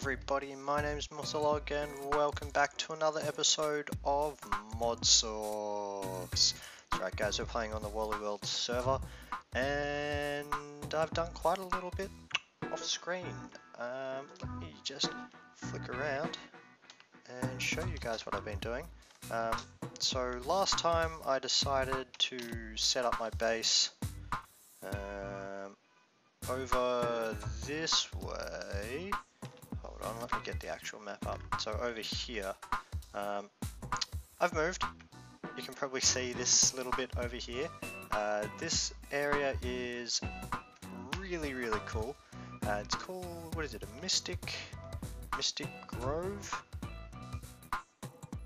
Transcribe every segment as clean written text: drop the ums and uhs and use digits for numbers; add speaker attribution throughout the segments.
Speaker 1: everybody, my name's Musthelog and welcome back to another episode of Modsauce. That's right guys, we're playing on the Wally World server and I've done quite a little bit off screen. Let me just flick around and show you guys what I've been doing. So last time I decided to set up my base over this way. Hold on, let me get the actual map up. So over here, I've moved. You can probably see this little bit over here. This area is really cool. It's called, what is it, a Mystic Grove?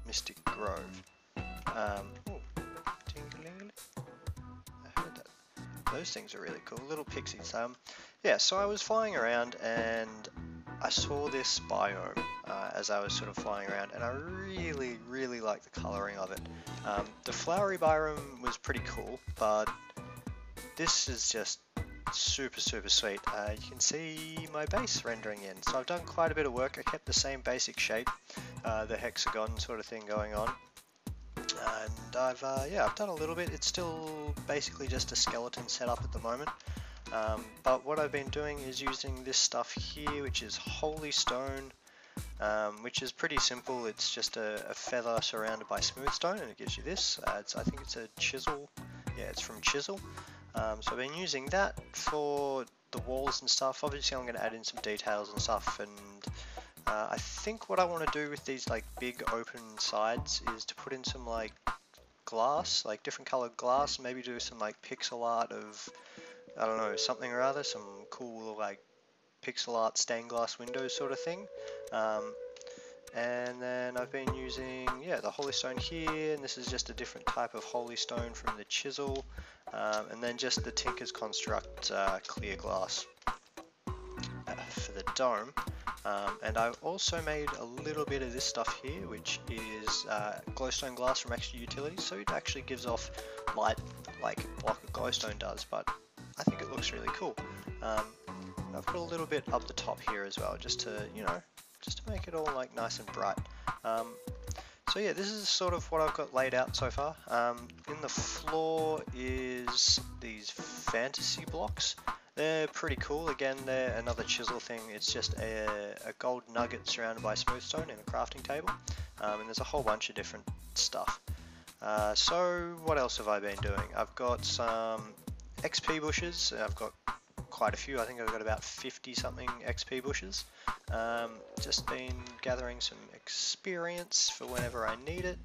Speaker 1: Mystic Grove. Ooh, ting-a-ling-a-ling. I heard that. Those things are really cool, little pixies. Yeah, so I was flying around and I saw this biome as I was sort of flying around, and I really like the coloring of it. The flowery biome was pretty cool, but this is just super sweet. You can see my base rendering in. So I've done quite a bit of work. I kept the same basic shape, the hexagon sort of thing going on. And I've done a little bit. It's still basically just a skeleton setup at the moment. But what I've been doing is using this stuff here, which is holy stone, which is pretty simple. It's just a feather surrounded by smooth stone, and it gives you this. I think it's a chisel. Yeah, it's from chisel. So I've been using that for the walls and stuff. Obviously I'm going to add in some details and stuff, and I think what I want to do with these like big open sides is to put in some like glass, like different colored glass, maybe do some like pixel art of, I don't know, something or other, some cool like pixel art stained glass windows sort of thing. And then I've been using, the holy stone here, and this is just a different type of holy stone from the chisel, and then just the Tinker's Construct clear glass for the dome. And I've also made a little bit of this stuff here, which is glowstone glass from Extra Utilities, so it actually gives off light like a block of glowstone does, but I think it looks really cool. I've put a little bit up the top here as well, just to make it all like nice and bright. So yeah, this is sort of what I've got laid out so far. In the floor is these fantasy blocks. They're pretty cool. Again, they're another chisel thing. It's just a gold nugget surrounded by smooth stone in a crafting table. And there's a whole bunch of different stuff. So what else have I been doing? I've got some XP bushes. I've got quite a few. I think I've got about 50 something XP bushes. Just been gathering some experience for whenever I need it.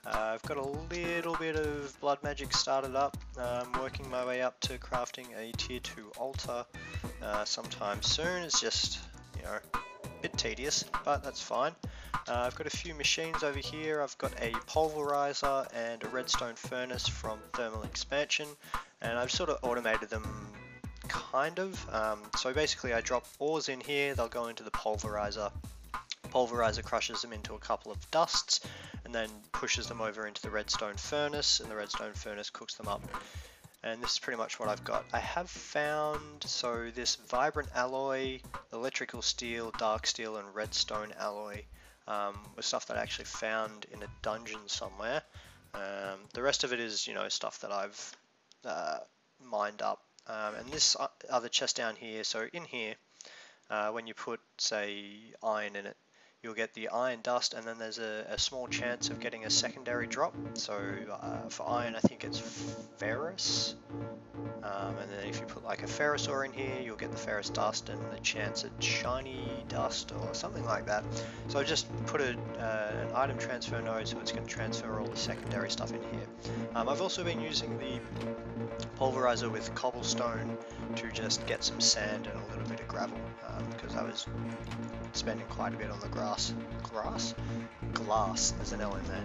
Speaker 1: I've got a little bit of blood magic started up. I'm working my way up to crafting a tier 2 altar sometime soon. It's just, a bit tedious, but that's fine. I've got a few machines over here. I've got a pulverizer and a redstone furnace from thermal expansion, and I've sort of automated them kind of. So basically I drop ores in here, they'll go into the pulverizer. Pulverizer crushes them into a couple of dusts and then pushes them over into the redstone furnace, and the redstone furnace cooks them up. And this is pretty much what I've got. I have found, so this vibrant alloy, electrical steel, dark steel and redstone alloy was stuff that I actually found in a dungeon somewhere. The rest of it is, stuff that I've mined up. And this other chest down here, so in here, when you put, say, iron in it, you'll get the iron dust, and then there's a small chance of getting a secondary drop. So for iron, I think it's ferrous. And then if you put like a ferrous ore in here, you'll get the ferrous dust and the chance at shiny dust or something like that. So I just put an item transfer node, so it's going to transfer all the secondary stuff in here. I've also been using the pulverizer with cobblestone to just get some sand and a little bit of gravel, because I was spending quite a bit on the glass, there's an L in there.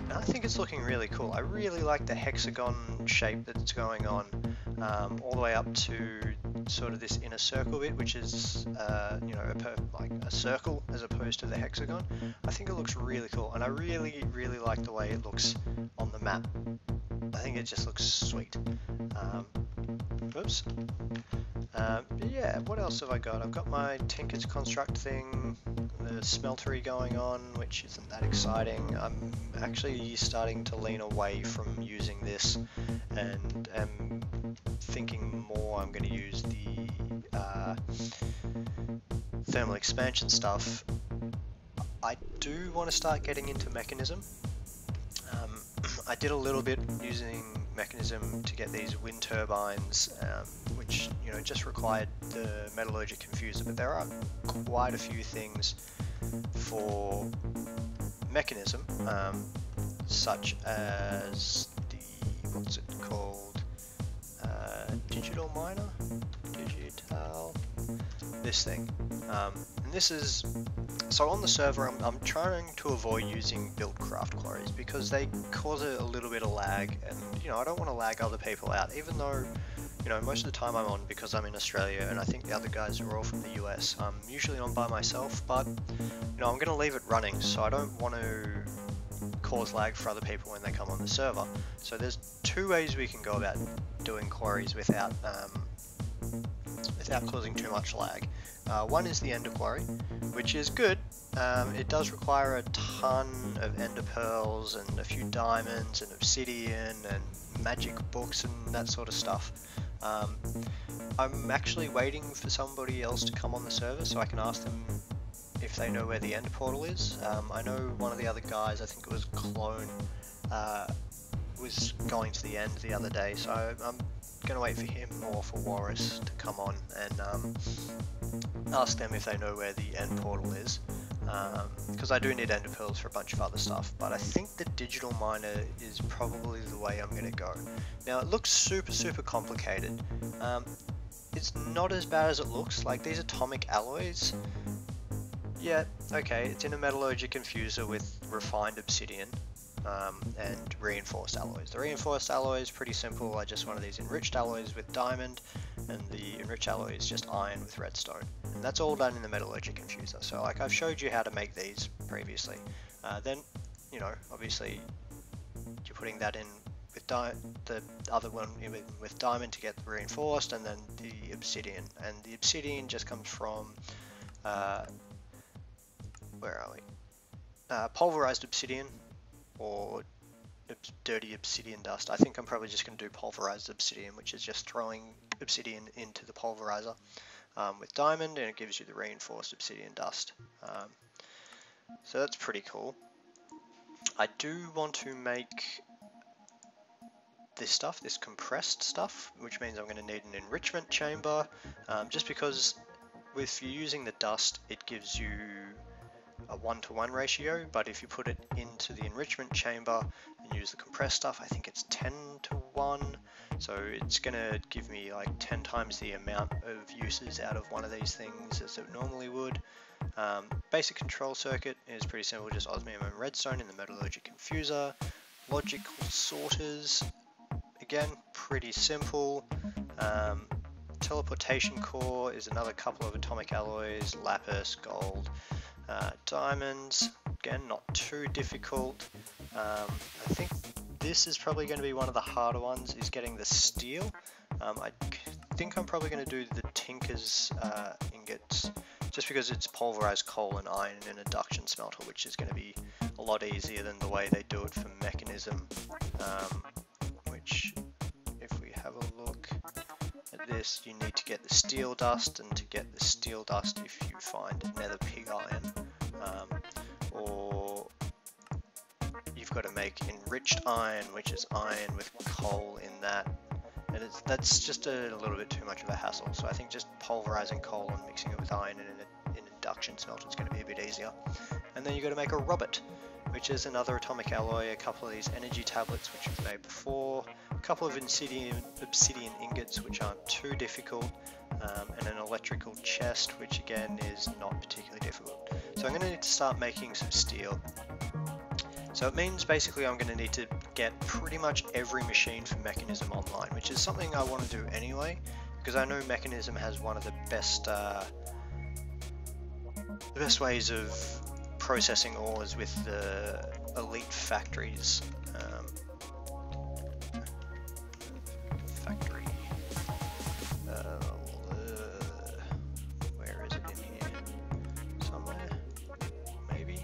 Speaker 1: And I think it's looking really cool. I really like the hexagon shape that's going on, all the way up to sort of this inner circle bit, which is like a circle as opposed to the hexagon. I think it looks really cool, and I really like the way it looks on the map. I think it just looks sweet. Oops. But yeah, what else have I got? I've got my Tinker's Construct thing, the smeltery going on, which isn't that exciting. I'm actually starting to lean away from using this and am thinking more I'm going to use the thermal expansion stuff. I do want to start getting into mechanism. I did a little bit using mechanism to get these wind turbines, which just required the metallurgic confuser, but there are quite a few things for mechanism, such as the, what's it called, digital miner, this thing, and this is, so on the server I'm trying to avoid using buildcraft quarries because they cause a little bit of lag, and I don't want to lag other people out, even though most of the time I'm on because I'm in Australia and I think the other guys are all from the US. I'm usually on by myself, but I'm going to leave it running, so I don't want to cause lag for other people when they come on the server. So there's two ways we can go about doing quarries without causing too much lag. One is the ender quarry, which is good. It does require a ton of ender pearls and a few diamonds and obsidian and magic books and that sort of stuff. I'm actually waiting for somebody else to come on the server so I can ask them if they know where the ender portal is. I know one of the other guys, I think it was Clone, was going to the end the other day, so I'm going to wait for him or for Warris to come on and ask them if they know where the end portal is, because I do need ender pearls for a bunch of other stuff, but I think the digital miner is probably the way I'm going to go. Now it looks super complicated. It's not as bad as it looks. Like, these atomic alloys, yeah, okay, it's in a metallurgic confuser with refined obsidian and reinforced alloys. The reinforced alloy is pretty simple. I just wanted these enriched alloys with diamond, and the enriched alloy is just iron with redstone. And that's all done in the metallurgic confuser. So like, I've showed you how to make these previously. Then, obviously you're putting that in with the other one with diamond to get the reinforced, and then the obsidian. And the obsidian just comes from, where are we? Pulverized obsidian, or dirty obsidian dust. I think I'm probably just going to do pulverized obsidian, which is just throwing obsidian into the pulverizer with diamond, and it gives you the reinforced obsidian dust. So that's pretty cool. I do want to make this stuff, this compressed stuff, which means I'm going to need an enrichment chamber, just because if you're using the dust, it gives you a 1-to-1 ratio, but if you put it into the enrichment chamber and use the compressed stuff, I think it's 10-to-1, so it's going to give me like 10 times the amount of uses out of one of these things as it normally would. Basic control circuit is pretty simple, just osmium and redstone in the metallurgic confuser. Logical sorters, again, pretty simple. Teleportation core is another couple of atomic alloys, lapis, gold, diamonds, again not too difficult. I think this is probably going to be one of the harder ones, is getting the steel. I think I'm probably going to do the Tinker's ingots, just because it's pulverized coal and iron in an induction smelter, which is going to be a lot easier than the way they do it for mechanism, which, if we have a look at this, you need to get the steel dust, and to get the steel dust, if you find nether pig iron, or you've got to make enriched iron, which is iron with coal in that, and that's just a little bit too much of a hassle. So I think just pulverizing coal and mixing it with iron in an induction smelter is going to be a bit easier. And then you've got to make a robot, which is another atomic alloy, a couple of these energy tablets which we've made before, a couple of obsidian ingots which aren't too difficult, and an electrical chest, which again is not particularly difficult. So I'm going to need to start making some steel. So it means basically I'm going to need to get pretty much every machine for mechanism online, which is something I want to do anyway, because I know mechanism has one of the best ways of processing ores with the elite factories. factory. Where is it in here? Somewhere, maybe?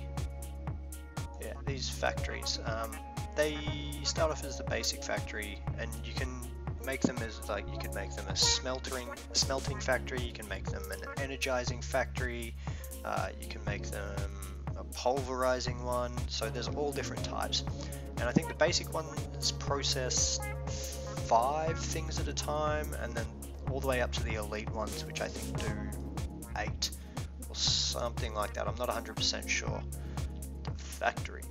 Speaker 1: Yeah, these factories. They start off as the basic factory, and you can make them as, like, you can make them a smelting factory, you can make them an energizing factory, you can make them a pulverizing one, so there's all different types. And I think the basic ones process 5 things at a time, and then all the way up to the elite ones, which I think do 8 or something like that. I'm not 100% sure. The factory.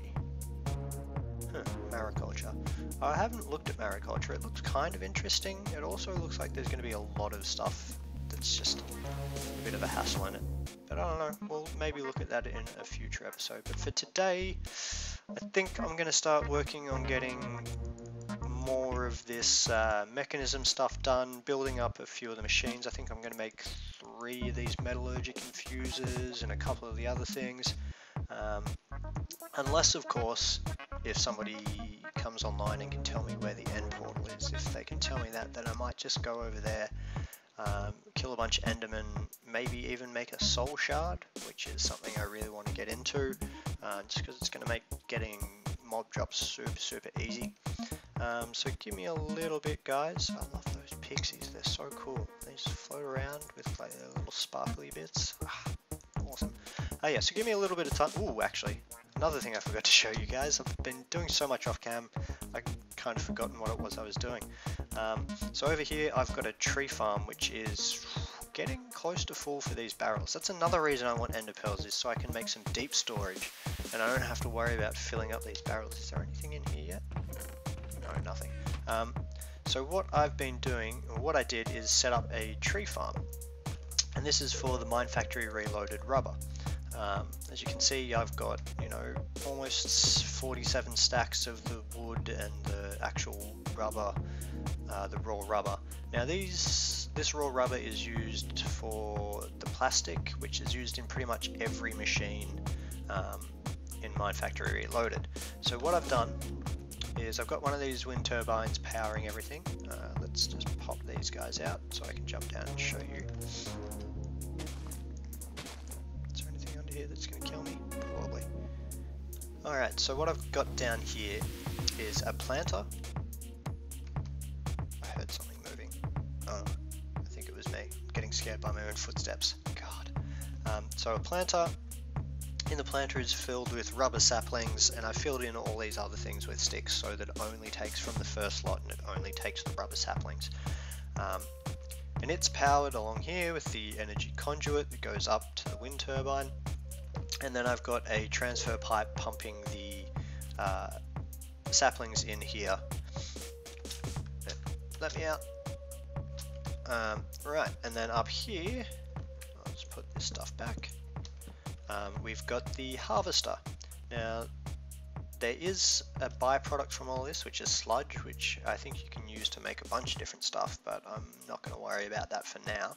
Speaker 1: Mariculture. I haven't looked at mariculture. It looks kind of interesting. It also looks like there's going to be a lot of stuff that's just a bit of a hassle in it. But I don't know. We'll maybe look at that in a future episode. But for today, I think I'm going to start working on getting more of this mechanism stuff done, building up a few of the machines. I think I'm going to make 3 of these metallurgic infusers and a couple of the other things. Unless, of course, if somebody comes online and can tell me where the end portal is. If they can tell me that, then I might just go over there, kill a bunch of Endermen, maybe even make a soul shard, which is something I really want to get into, just because it's going to make getting mob drops super easy. So give me a little bit, guys. I love those pixies, they're so cool. They just float around with like their little sparkly bits. Awesome. Yeah, so give me a little bit of time. Ooh, actually, another thing I forgot to show you guys. I've been doing so much off cam, I kind of forgotten what it was I was doing. So over here, I've got a tree farm, which is getting close to full for these barrels. That's another reason I want ender pearls, is so I can make some deep storage, and I don't have to worry about filling up these barrels. Is there anything in here yet? No, nothing. So what I've been doing, or what I did, is set up a tree farm. And this is for the Mine Factory Reloaded rubber. As you can see, I've got, you know, almost 47 stacks of the wood and the actual rubber, the raw rubber. Now this raw rubber is used for the plastic, which is used in pretty much every machine in Mine Factory Reloaded. So what I've done is I've got one of these wind turbines powering everything. Let's just pop these guys out so I can jump down and show you. Here that's going to kill me? Probably. Alright, so what I've got down here is a planter. I heard something moving. Oh, I think it was me. Getting scared by my own footsteps. God. So a planter. In the planter is filled with rubber saplings, and I filled in all these other things with sticks so that it only takes from the first lot and it only takes the rubber saplings. And it's powered along here with the energy conduit that goes up to the wind turbine. And then I've got a transfer pipe pumping the saplings in here. Let me out. Right, and then up here, I'll just put this stuff back. We've got the harvester. Now, there is a byproduct from all this, which is sludge, which I think you can use to make a bunch of different stuff, but I'm not going to worry about that for now,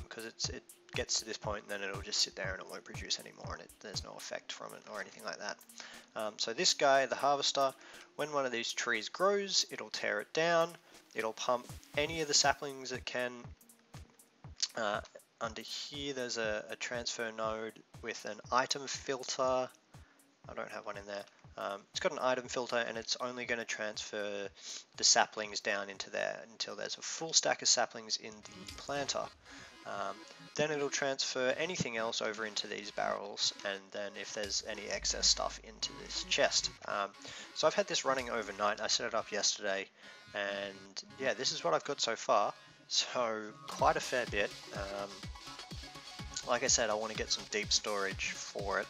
Speaker 1: because it gets to this point and then it'll just sit there and it won't produce anymore, and there's no effect from it or anything like that. So this guy, the harvester, when one of these trees grows, it'll tear it down, it'll pump any of the saplings it can. Under here there's a transfer node with an item filter. I don't have one in there. It's got an item filter, and it's only going to transfer the saplings down into there until there's a full stack of saplings in the planter. Then it'll transfer anything else over into these barrels, and then if there's any excess stuff into this chest. So I've had this running overnight. I set it up yesterday, and yeah, this is what I've got so far. So quite a fair bit. Like I said, I want to get some deep storage for it.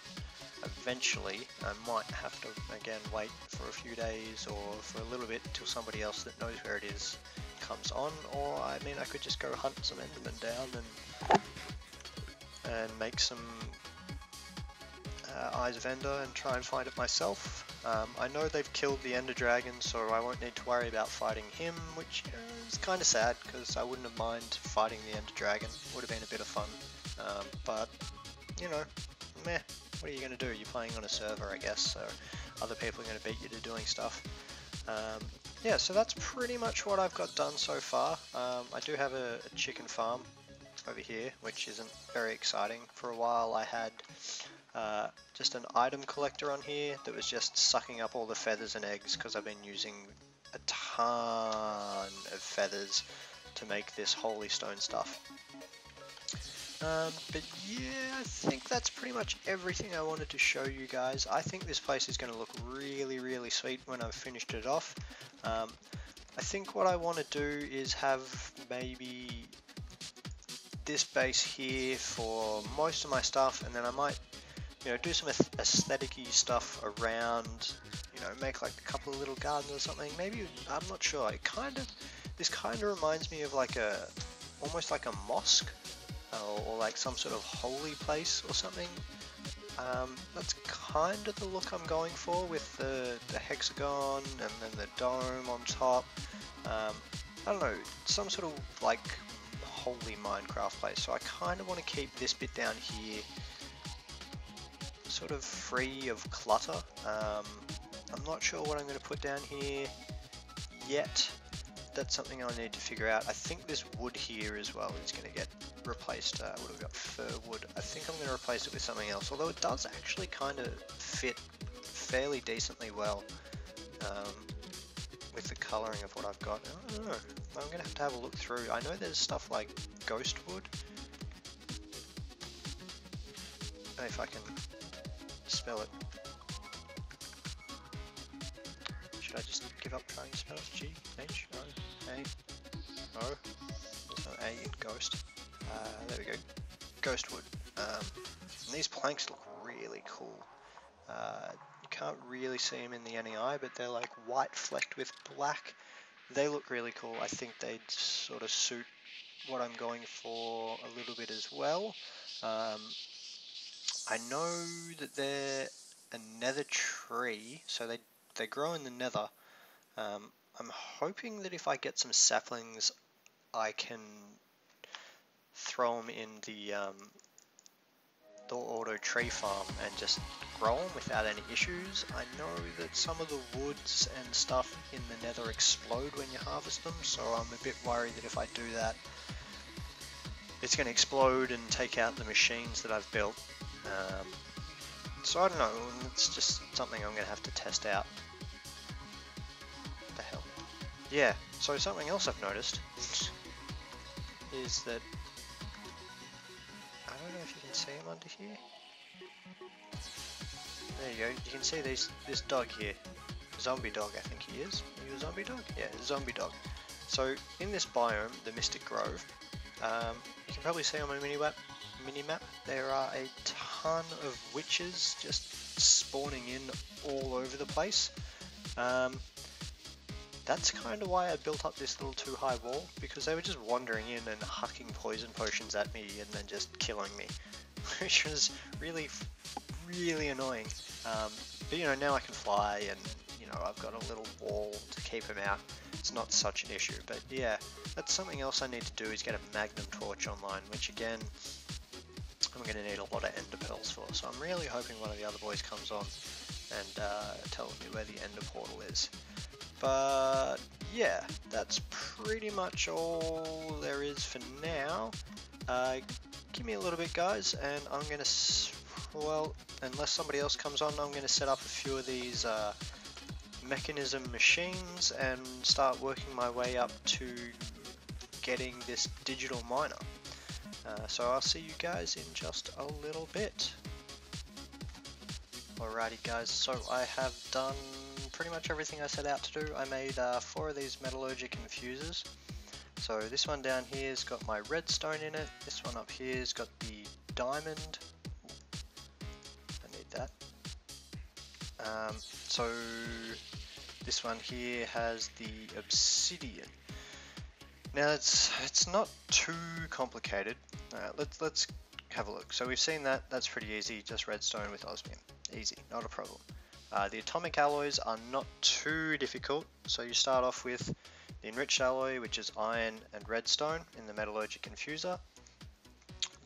Speaker 1: Eventually, I might have to again wait for a few days or for a little bit until somebody else that knows where it is comes on, or I mean I could just go hunt some Endermen down and make some Eyes of Ender and try and find it myself. I know they've killed the Ender Dragon, so I won't need to worry about fighting him, which is kind of sad because I wouldn't have minded fighting the Ender Dragon. Would have been a bit of fun, but you know, meh. What are you going to do? You're playing on a server, I guess, so other people are going to beat you to doing stuff. yeah, so that's pretty much what I've got done so far. I do have a chicken farm over here, which isn't very exciting. For a while I had just an item collector on here that was just sucking up all the feathers and eggs because I've been using a ton of feathers to make this holy stone stuff. But yeah, I think that's pretty much everything I wanted to show you guys. I think this place is going to look really, really sweet when I've finished it off. I think what I want to do is have maybe this base here for most of my stuff, and then I might, you know, do some aesthetic-y stuff around, you know, make like a couple of little gardens or something. Maybe, I'm not sure. This kind of reminds me of like almost like a mosque. Or like some sort of holy place or something. That's kind of the look I'm going for, with the hexagon and then the dome on top. I don't know, some sort of like holy Minecraft place. So I kind of want to keep this bit down here sort of free of clutter. I'm not sure what I'm going to put down here yet. That's something I need to figure out. I think this wood here as well is going to get replaced. What have we got? Fir wood. I think I'm going to replace it with something else, although it does actually kind of fit fairly decently well with the colouring of what I've got. I don't know. I'm going to have a look through. I know there's stuff like ghost wood. If I can spell it. Should I just give up trying to spell it? G-H-O-A-O. There's no A in ghost. There we go. Ghost wood. And these planks look really cool. You can't really see them in the NEI, but they're like white flecked with black. They look really cool. I think they'd sort of suit what I'm going for a little bit as well. I know that they're a nether tree, so they grow in the nether. I'm hoping that if I get some saplings, I can throw them in the auto tree farm and just grow them without any issues. I know that some of the woods and stuff in the nether explode when you harvest them, so I'm a bit worried that if I do that, it's going to explode and take out the machines that I've built. So I don't know, it's just something I'm going to have to test out. What the hell? Yeah, so something else I've noticed is that, I don't know if you can see him under here. There you go, you can see this dog here. Zombie dog, I think he is. Are you a zombie dog? Yeah, zombie dog. So in this biome, the Mystic Grove, you can probably see on my mini-map, there are a ton of witches just spawning in all over the place. That's kind of why I built up this little too high wall, because they were just wandering in and hucking poison potions at me and then just killing me, which was really, really annoying. But you know, now I can fly and you know, I've got a little wall to keep them out. It's not such an issue, but yeah, that's something else I need to do, is get a magnum torch online, which again, I'm going to need a lot of ender pearls for, so I'm really hoping one of the other boys comes on and tells me where the ender portal is. But yeah, that's pretty much all there is for now. Give me a little bit, guys, and I'm going to, well, unless somebody else comes on, I'm going to set up a few of these mechanism machines and start working my way up to getting this digital miner. So I'll see you guys in just a little bit. Alrighty guys, so I have done pretty much everything I set out to do. I made 4 of these metallurgic infusers. So this one down here has got my redstone in it, this one up here has got the diamond. I need that. So this one here has the obsidian. Now it's not too complicated. Let's have a look. So we've seen that, that's pretty easy, just redstone with osmium. Easy, not a problem. The atomic alloys are not too difficult, so you start off with the enriched alloy, which is iron and redstone in the metallurgic infuser.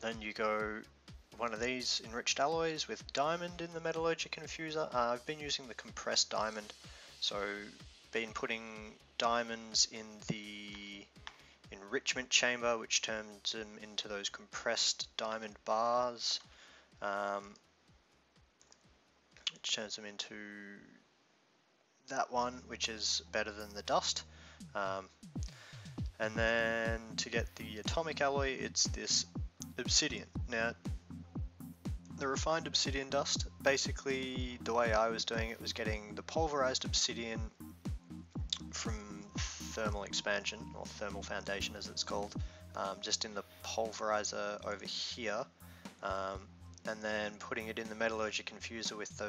Speaker 1: Then you go one of these enriched alloys with diamond in the metallurgic infuser. I've been using the compressed diamond, so been putting diamonds in the enrichment chamber, which turns them into those compressed diamond bars, which turns them into that one, which is better than the dust. And then to get the atomic alloy, it's this obsidian. Now, the refined obsidian dust, basically the way I was doing it was getting the pulverized obsidian from thermal expansion, or thermal foundation as it's called, just in the pulverizer over here, and then putting it in the metallurgic infuser with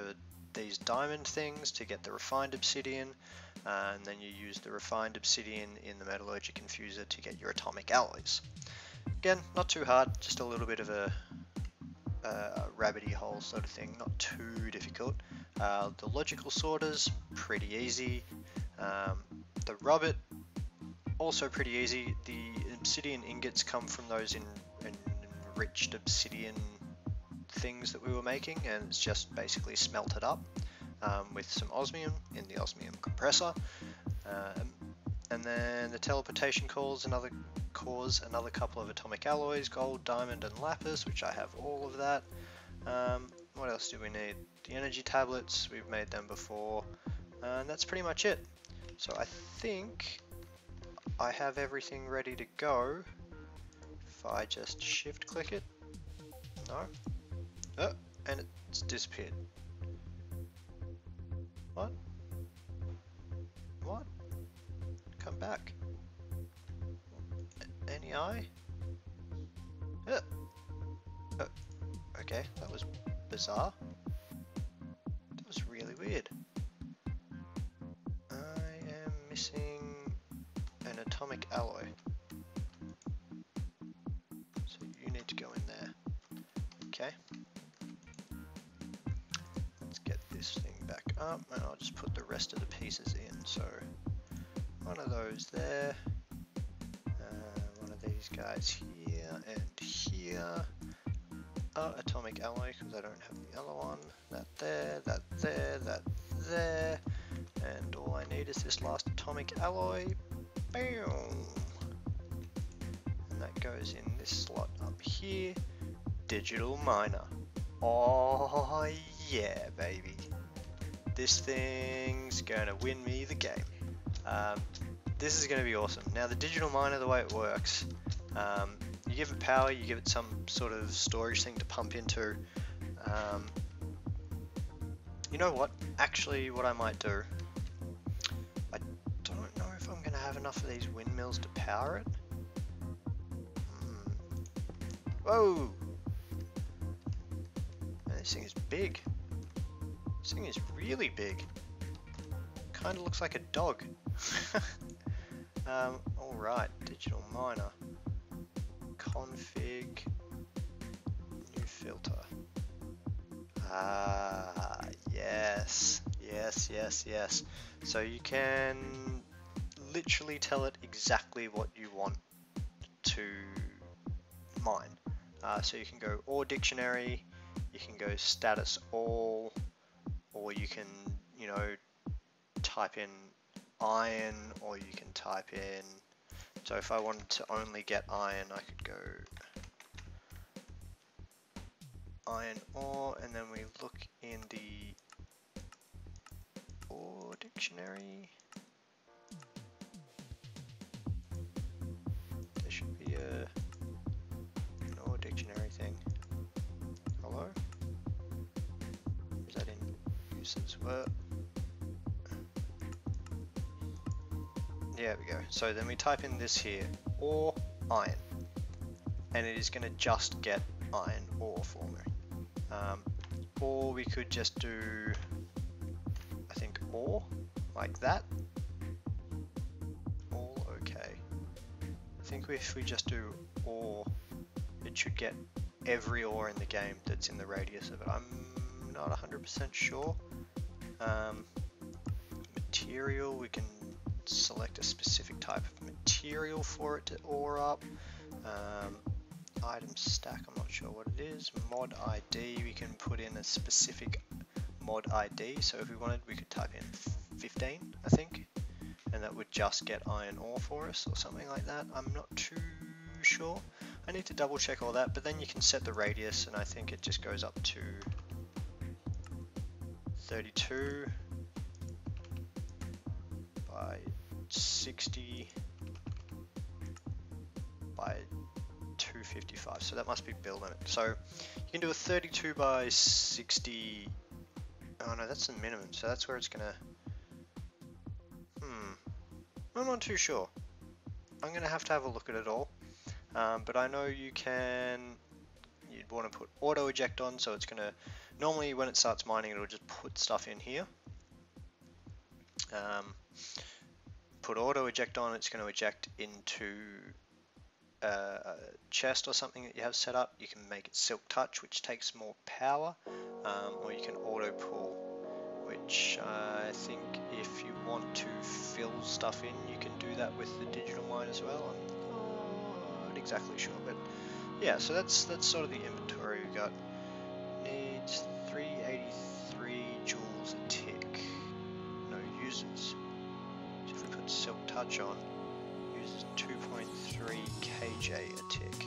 Speaker 1: these diamond things to get the refined obsidian, and then you use the refined obsidian in the metallurgic infuser to get your atomic alloys. Again, not too hard, just a little bit of a rabbity hole sort of thing, not too difficult. The logical sorters, pretty easy. The rubber, also pretty easy. The obsidian ingots come from those enriched obsidian things that we were making, and it's just basically smelted up with some osmium in the osmium compressor. And then the teleportation cores another couple of atomic alloys, gold, diamond, and lapis, which I have all of that. What else do we need? The energy tablets, we've made them before, and that's pretty much it. So I think I have everything ready to go. If I just shift click it, no, oh, and it's disappeared. What? What? Come back. Any eye? Oh, okay, that was bizarre. That was really weird. I am missing an atomic alloy. So you need to go in there. Okay. Let's get this thing back up, and I'll just put the rest of the pieces in. So one of those there. These guys here and here. Atomic alloy, because I don't have the other one. That there, that there, that there. And all I need is this last atomic alloy. Bam! And that goes in this slot up here. Digital miner. Oh yeah, baby. This thing's gonna win me the game. This is going to be awesome. Now the digital miner, the way it works, you give it power, you give it some sort of storage thing to pump into. You know what? Actually, what I might do, I don't know if I'm going to have enough of these windmills to power it. Whoa! Man, this thing is big. This thing is really big. Kind of looks like a dog. Alright, digital miner, config, new filter. Yes, yes, yes, yes. So you can literally tell it exactly what you want to mine. So you can go ore dictionary, you can go status all, or you can, you know, type in iron, or you can type in, so if I wanted to only get iron, I could go iron ore, and then we look in the ore dictionary. There should be an ore dictionary thing. Hello? Is that in uses? Well, there we go. So then we type in this here, ore iron, and it is going to just get iron ore for me. Or we could just do, I think, ore, like that. All okay. I think if we just do ore, it should get every ore in the game that's in the radius of it. I'm not 100% sure. Material, we can select a specific type of material for it to ore up. Item stack, I'm not sure what it is. Mod ID, we can put in a specific mod ID. So if we wanted, we could type in 15, I think. and that would just get iron ore for us or something like that. I'm not too sure. I need to double check all that, but then you can set the radius, and I think it just goes up to 32 by 60 by 255, so that must be build limit. So you can do a 32 by 60. Oh no, that's the minimum, so that's where it's gonna. I'm not too sure. I'm gonna have to have a look at it all, but I know you'd want to put auto eject on, so it's gonna normally when it starts mining, it'll just put stuff in here. Put auto eject on, it's going to eject into a chest or something that you have set up. You can make it silk touch, which takes more power, or you can auto pull, which I think if you want to fill stuff in, you can do that with the digital mine as well. I'm not exactly sure, but yeah, so that's sort of the inventory we got. Needs 383 joules a tick. No users. So if we put silk touch on, uses 2.3 kJ a tick.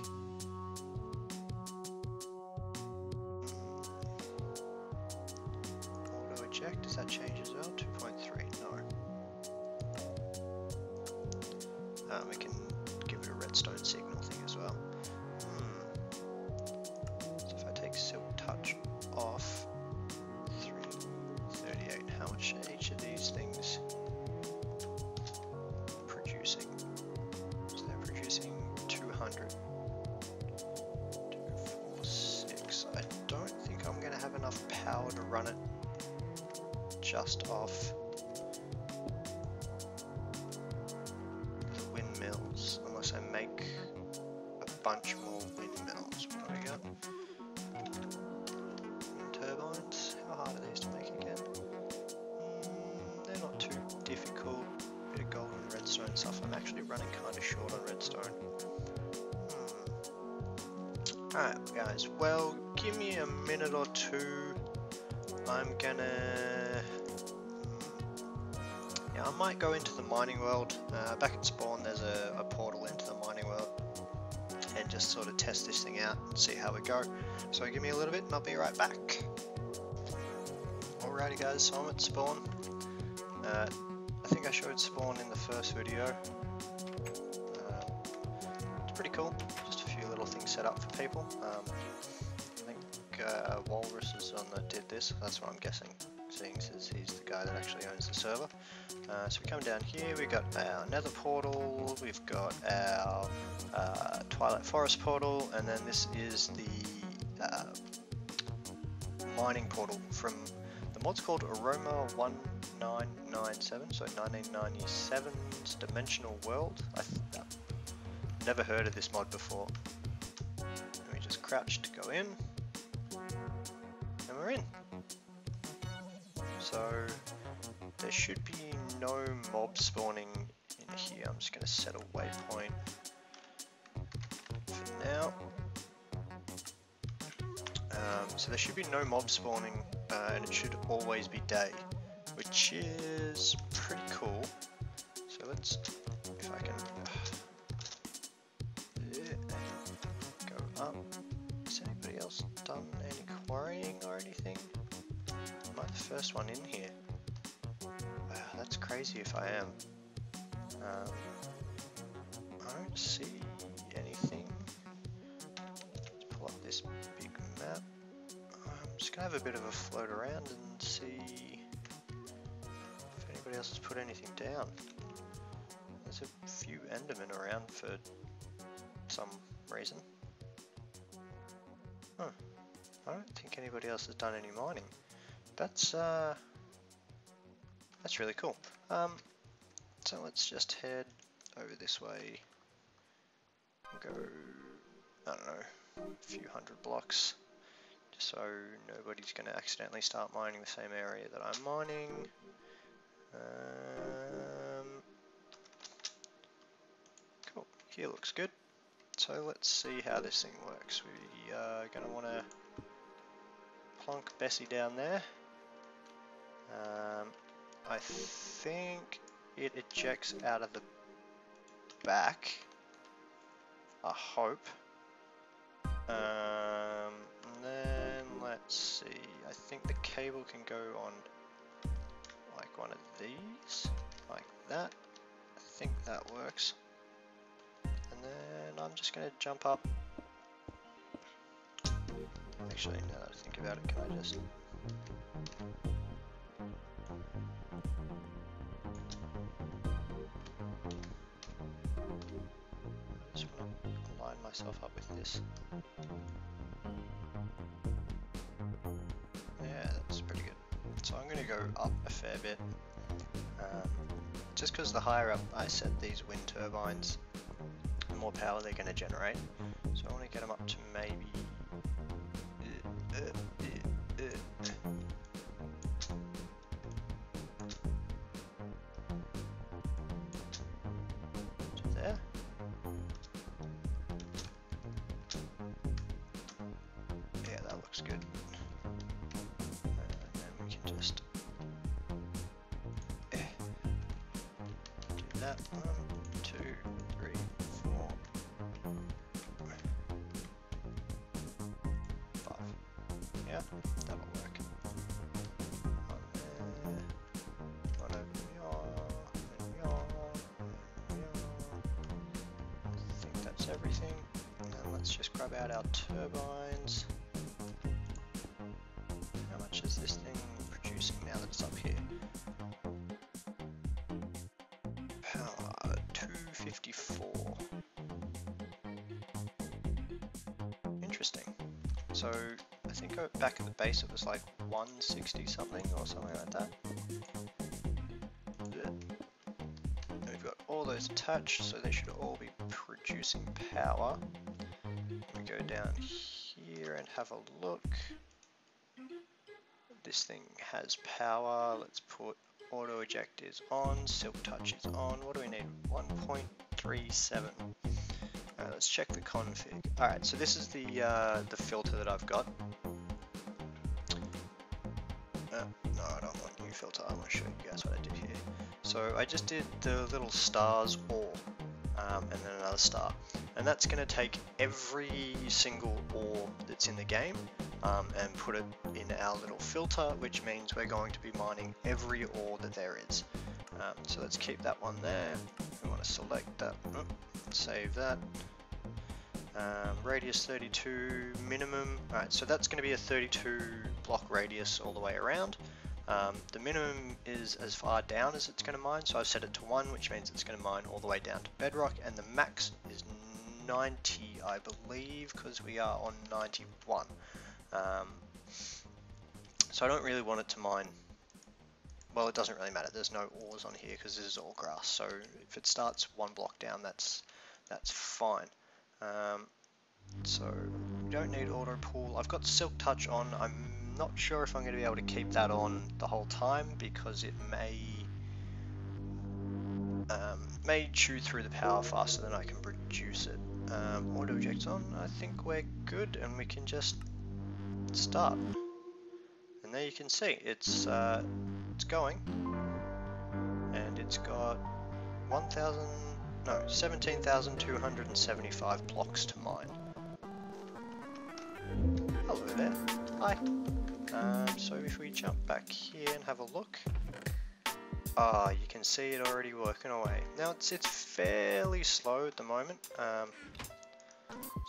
Speaker 1: Auto eject, does that change as well? 2.3, no. We can give it a redstone signal thing as well. So if I take silk touch off, 338, how much are each of these things producing? So they're producing 200. 246. I don't think I'm going to have enough power to run it just off the windmills, unless I make a bunch more windmills. What do we got? Turbines. How hard are these to make again? They're not too difficult. Bit of gold and redstone stuff. I'm actually running kind of short on redstone. Alright guys, well give me a minute or two. I'm gonna... yeah, I might go into the mining world. Back at spawn there's a portal into the mining world, and just sort of test this thing out and see how we go. So give me a little bit and I'll be right back. Alrighty guys, so I'm at spawn. I think I showed spawn in the first video. It's pretty cool, just a few little things set up for people. I think Walrus is on that did this, that's what I'm guessing, seeing as he's the guy that actually owns the server. So we come down here, we've got our nether portal, we've got our Twilight Forest portal, and then this is the mining portal from the mod's called Aroma 1997, so 1997's Dimensional World. I've never heard of this mod before. And we just crouch to go in, and we're in. So there should be no mob spawning in here. I'm just going to set a waypoint for now. So there should be no mob spawning, and it should always be day, which is pretty cool. So let's, if I can go up. Has anybody else done any quarrying or anything? Am I the first one in here? Wow, that's crazy if I am. I don't see anything. Let's pull up this big map. I'm just going to have a bit of a float around and see if anybody else has put anything down. There's a few Endermen around for some reason. Huh. I don't think anybody else has done any mining. That's really cool. So let's just head over this way. We'll go, I don't know, a few hundred blocks, just so nobody's going to accidentally start mining the same area that I'm mining. Cool, here looks good. So let's see how this thing works. We are going to want to plonk Bessie down there. I think it ejects out of the back, I hope. And then let's see, I think the cable can go on like one of these, like that. I think that works. And then I'm just going to jump up. Actually, now that I think about it, can I just... line myself up with this. Yeah, that's pretty good. So I'm going to go up a fair bit. Just because the higher up I set these wind turbines, the more power they're going to generate. So I want to get them up to maybe... there. Yeah, that looks good. And then we can just do that. 1, 2, 3, 4, 5. Yeah, that'll work. One there, one over here, and here, and here. I think that's everything. And let's just grab out our turbines. How much is this thing producing now that it's up here? Power 254. Interesting. So I think back at the base it was like 160 something or something like that. And we've got all those attached, so they should all be producing power. We go down here and have a look. This thing has power. Let's put auto eject is on, silk touch is on. What do we need? 1.37. Let's check the config. Alright, so this is the filter that I've got. No, I don't want new filter. I want to show you guys what I did here. So I just did the little stars ore, and then another star. And that's going to take every single ore that's in the game and put it in our little filter, which means we're going to be mining every ore that there is. So let's keep that one there. We want to select that, save that. Radius 32 minimum. Alright, so that's going to be a 32 block radius all the way around. The minimum is as far down as it's going to mine, so I've set it to 1, which means it's going to mine all the way down to bedrock, and the max is 90, I believe, because we are on 91. So I don't really want it to mine. Well, it doesn't really matter. There's no ores on here because this is all grass. So if it starts 1 block down, that's fine. So we don't need auto pull. I've got silk touch on. I'm not sure if I'm going to be able to keep that on the whole time because it may chew through the power faster than I can produce it. Auto eject's on. I think we're good, and we can just start. And there you can see it's going, and it's got 17,275 blocks to mine. Hello there. Hi. So if we jump back here and have a look, you can see it already working away. Now it's fairly slow at the moment,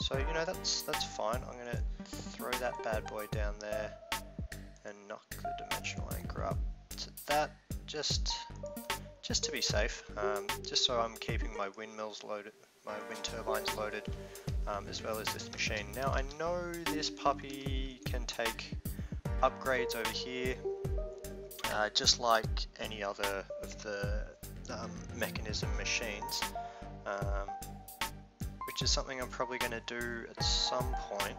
Speaker 1: so you know that's fine. I'm gonna throw that bad boy down there and knock the dimensional anchor up to that, just to be safe, just so I'm keeping my windmills loaded, my wind turbines loaded, as well as this machine. Now I know this puppy can take upgrades over here, just like any other of the mechanism machines, which is something I'm probably going to do at some point.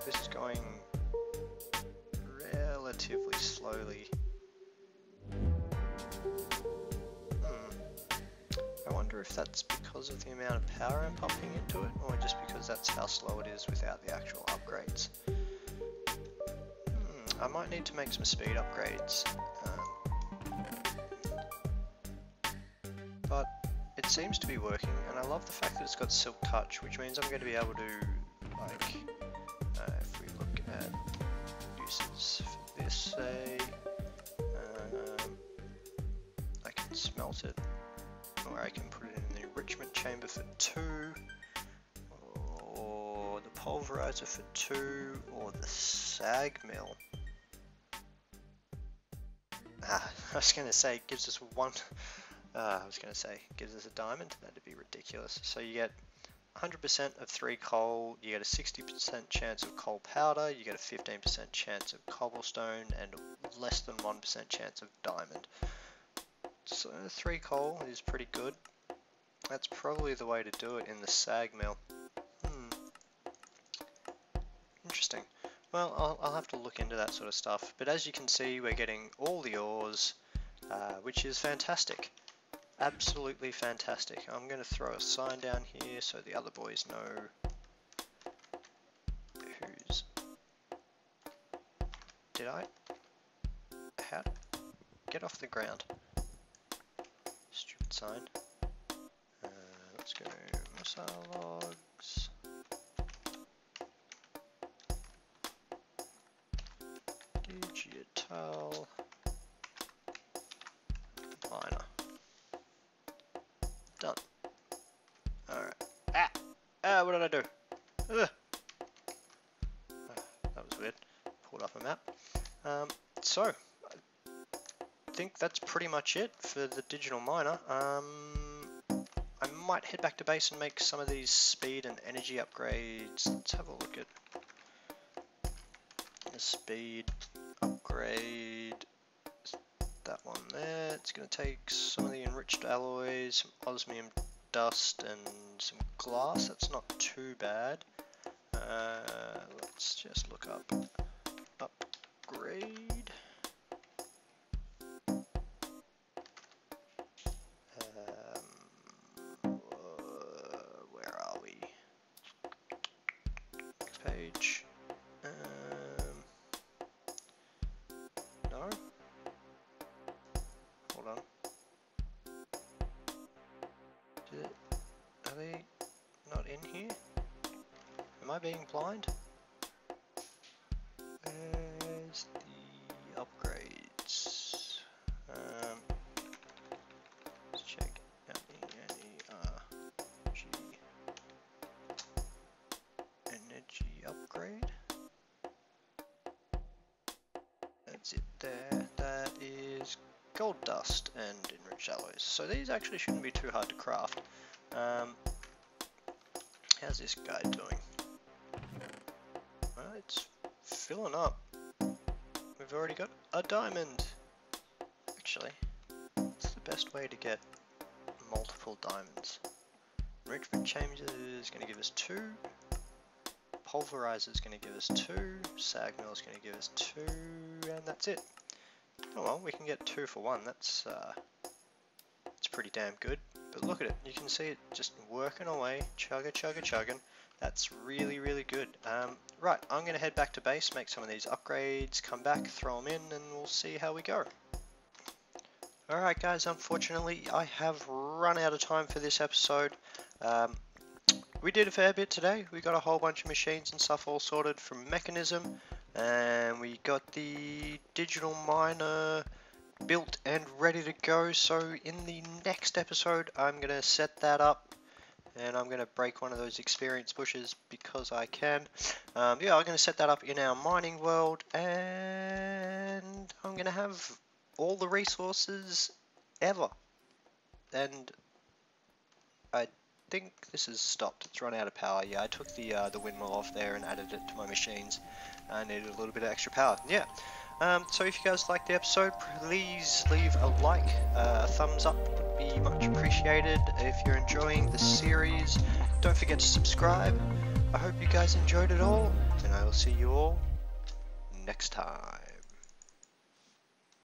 Speaker 1: This is going relatively slowly. I wonder if that's because of the amount of power I'm pumping into it, or just because that's how slow it is without the actual upgrades. I might need to make some speed upgrades. it seems to be working, and I love the fact that it's got silk touch, which means I'm going to be able to, like, if we look at uses for this, say, I can smelt it, or I can put it in the enrichment chamber for 2, or the pulverizer for 2, or the sag mill. I was going to say, it gives us gives us a diamond. That'd be ridiculous. So you get 100% of 3 coal, you get a 60% chance of coal powder, you get a 15% chance of cobblestone, and less than 1% chance of diamond. So 3 coal is pretty good. That's probably the way to do it in the sag mill. Interesting. Well, I'll have to look into that sort of stuff. But as you can see, we're getting all the ores, which is fantastic. Absolutely fantastic. I'm going to throw a sign down here so the other boys know who's... Did I? How? Get off the ground. Stupid sign. Let's go Musthelog's. Digital miner. Done. Alright. What did I do? Ugh. That was weird. Pulled up a map. So, I think that's pretty much it for the digital miner. I might head back to base and make some of these speed and energy upgrades. Let's have a look at the speed upgrade. That one there. It's going to take some of the enriched alloys, some osmium dust, and some glass. That's not too bad. Let's just look up upgrade. Where are we? Next page. No. Hold on. Are they not in here? Am I being blind? Where's the upgrades? Let's check out the energy upgrade. That's it there. That is gold dust and enriched alloys. So these actually shouldn't be too hard to craft. How's this guy doing? Well, it's filling up. We've already got a diamond. Actually, it's the best way to get multiple diamonds. Enrichment chamber is going to give us 2. Pulverizer is going to give us 2. Sag mill is going to give us 2, and that's it. Oh well, we can get 2 for 1. That's pretty damn good. But look at it, you can see it just working away, chugging. That's really, really good. Right, I'm going to head back to base, make some of these upgrades, come back, throw them in, and we'll see how we go. Alright guys, unfortunately I have run out of time for this episode. We did a fair bit today. We got a whole bunch of machines and stuff all sorted from Mechanism, and we got the digital miner built and ready to go. So in the next episode I'm going to set that up, and I'm going to break one of those experience bushes because I can. Yeah, I'm going to set that up in our mining world, and I'm going to have all the resources ever. And I think this has stopped. It's run out of power. Yeah, I took the windmill off there and added it to my machines. I needed a little bit of extra power. Yeah. So if you guys liked the episode, please leave a like, a thumbs up would be much appreciated. If you're enjoying the series, don't forget to subscribe. I hope you guys enjoyed it all, and I will see you all next time.